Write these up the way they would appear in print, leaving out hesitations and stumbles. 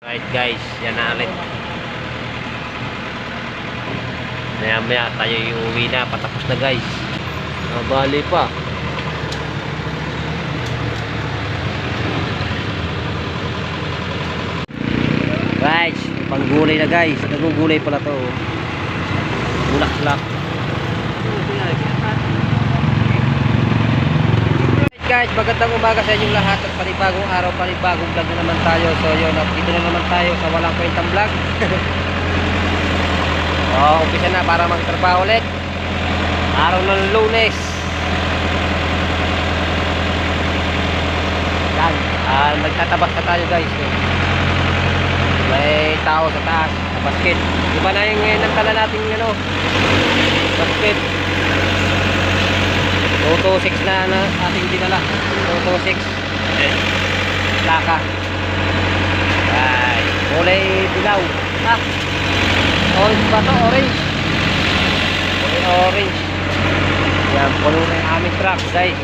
Right guys, yan na ulit. Maya tayo uuwi na, patapos na guys. Nabali pa. Guys, panggulay na guys. Nagugulay pala to. Bulak-bulak. Guys, magandang umaga sa inyong lahat at panibagong araw, panibagong vlog na naman tayo. So yun, at dito na naman tayo sa walang kwentang vlog. Umpisa na para magtrabaho ulit. Araw ng Lunes. Yan, nagtatabak na tayo guys. May tao sa taas, sa basket. Iba na yung nagtala natin basket. 226 na ating dinala. 226. Laka. Ay, kulay dilaw. Orange ba to? Orange. Kulay orange. Yan, puno na yung aming truck guys.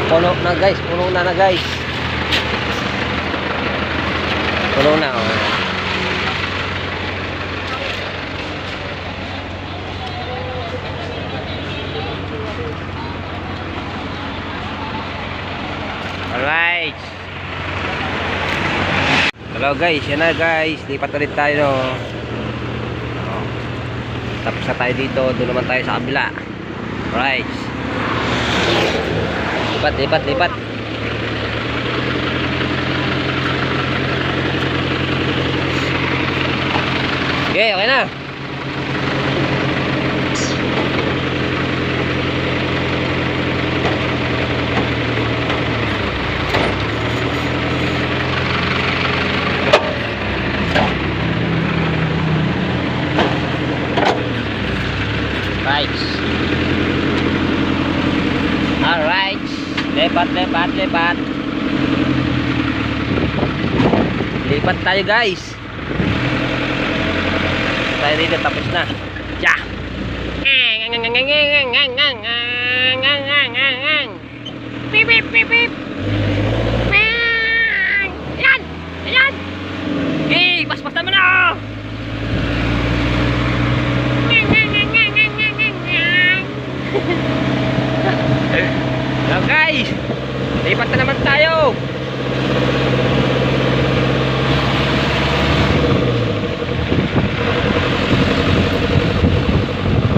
Puno na guys. Puno na guys. Puno na. Alright. Hello guys, yan na guys. Lipat ulit tayo. Tapos na tayo dito. Doon naman tayo sa kabila. Alright. Lipat. Okay na. Alright. Lepat. Lipat tayo guys. Tayo dito, tapos na. Ja. Pip. Yan. Hey, pas naman na. Hello guys, lipat na naman tayo.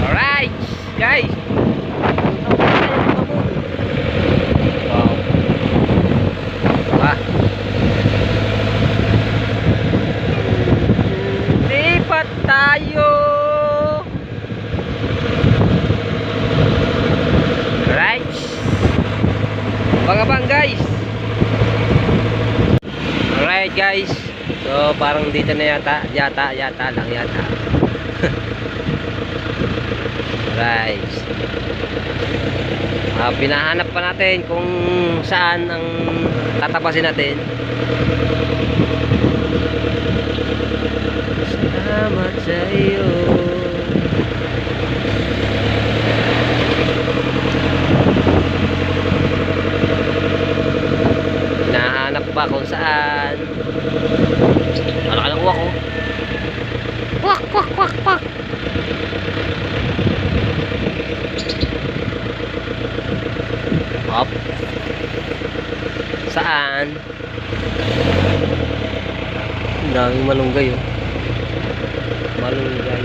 Alright guys, lipat tayo. Abang guys. Alright guys. So parang dito na yata lang. Alright. Pinahanap pa natin kung saan ang tatapasin natin. Salamat sa iyo. Pa kung saan. Ano ka lang uwak ko? Kwak. Up. Saan? Daming malunggay Malunggay.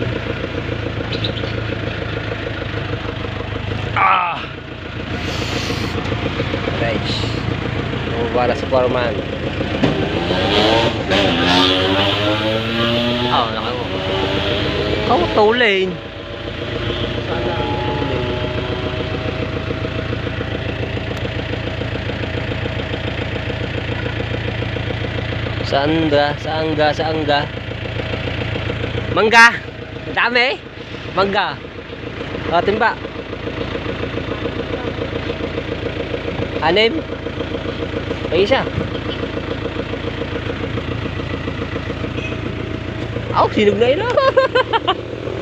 Right. Para sa foreman. Nakaw. Kau tolin. Sana Saangga. Mangga. Dami. Mangga. Timba. Anim. May isa. Sinog na ilo.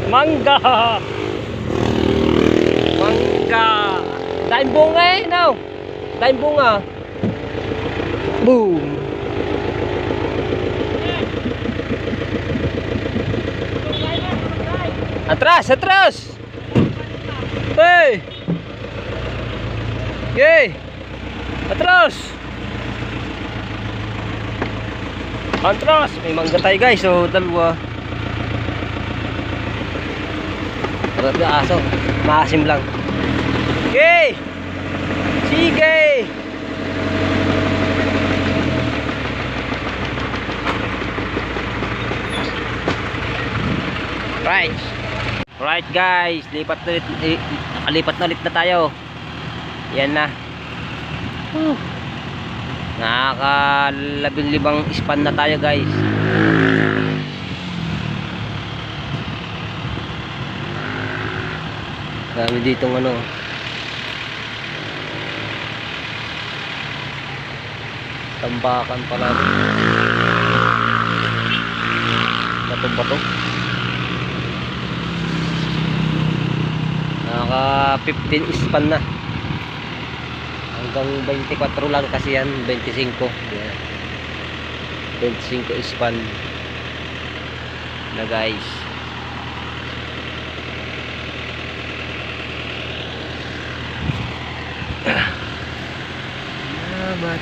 Mangga. Daing bunga Daing bunga. Boom. Atras, atras! Hey! Yay! Atras! Atras! May mangga tayo guys, so dalawa. Harap yung aso, maasim lang. Yay! Sige! Right. Right guys, lipat na ulit, nakalipat na ulit na tayo. Yan na. Nakaka-15 span na tayo guys. Kami ditong ano. Tambakan pala. Bato-bato. Naka 15 span na. Hanggang 24 lang kasi yan, 25. Yeah. 25 span na guys. Salamat.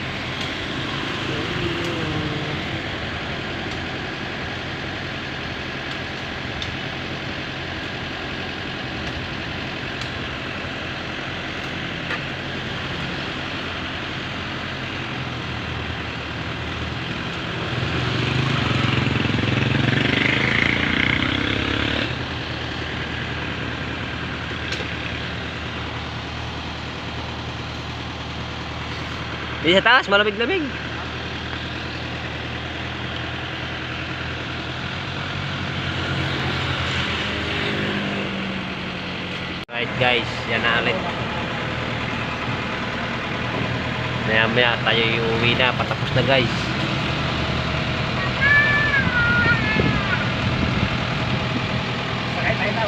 Di sa taas, malamig-lamig. Right guys, yan na ulit. Maya-maya tayo uuwi na, patapos na guys. Sakay tayo na,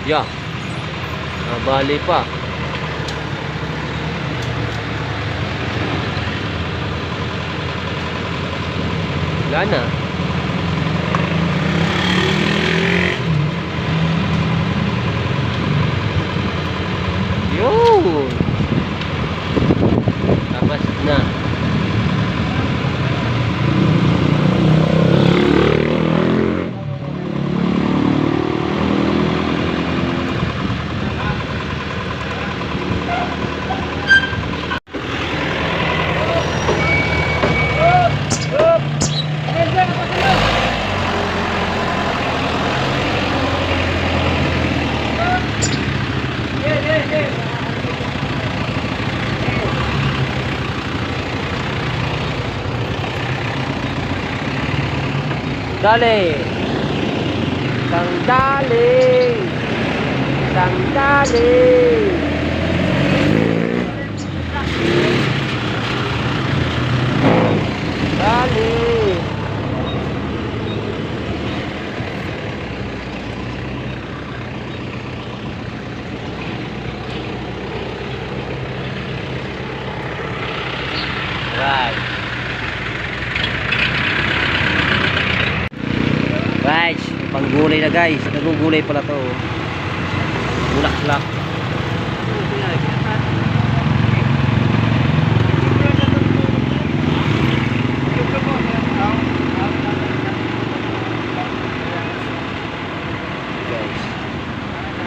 yeah. Nabali pa. Wala na. Yun. Tapos na. Dali. Sandali. Sandali. Dali. Right. Right, panggulay na guys. Nagugulay pala to. Bulaklak. Guys.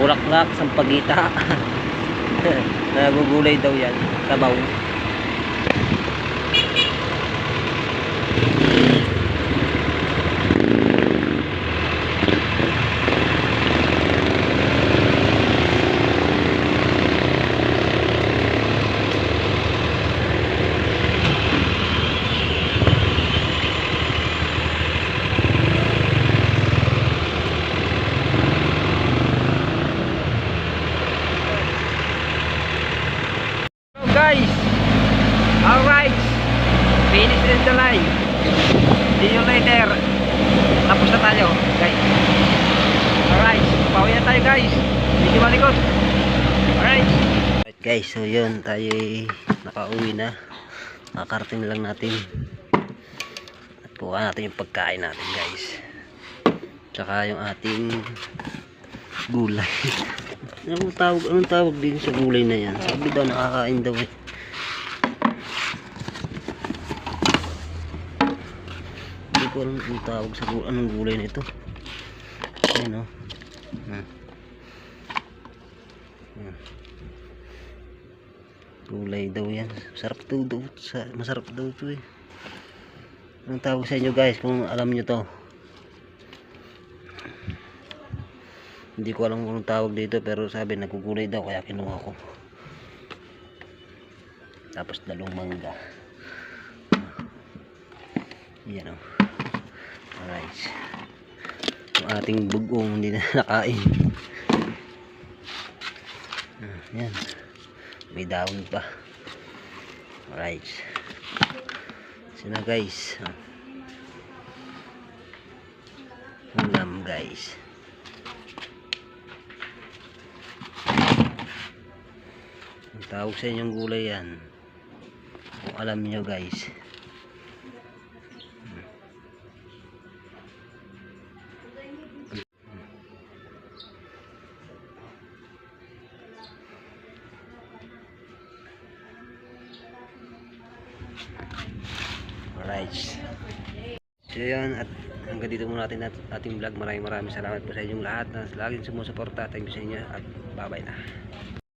Bulaklak, sampagita. Nagugulay daw yan. Sabaw. Guys, alright, finish in the line. See you later. Tapos na tayo guys. Alright, pauwi na tayo guys. Medyo malikot. Alright guys, so yun, tayo nakauwi na. Nakakarating lang natin. At kuha natin yung pagkain natin guys. Tsaka yung ating gulay. Anong tawag din sa gulay na yan? Sabi daw nakakain daw eh. Hindi ko alam anong tawag sa gulay. Anong gulay na ito? Ayan o. Gulay daw yan. Masarap daw ito eh. Anong tawag sa inyo guys kung alam nyo to? Hindi ko alam kung tawag dito, pero sabi nagugulay daw kaya kinuha ko. Tapos dalawang mangga. Yan o. Alright. Yung ating bugong hindi na nakain. Yan. May daon pa. Alright. Sina guys. Ulam guys. Tawag sa inyong gulay yan kung alam nyo guys. Alright, so yun, at hanggang dito muna natin ating vlog. Maraming salamat po sa inyong lahat na laging sumusuporta. Thank you sa inyo at bye bye na.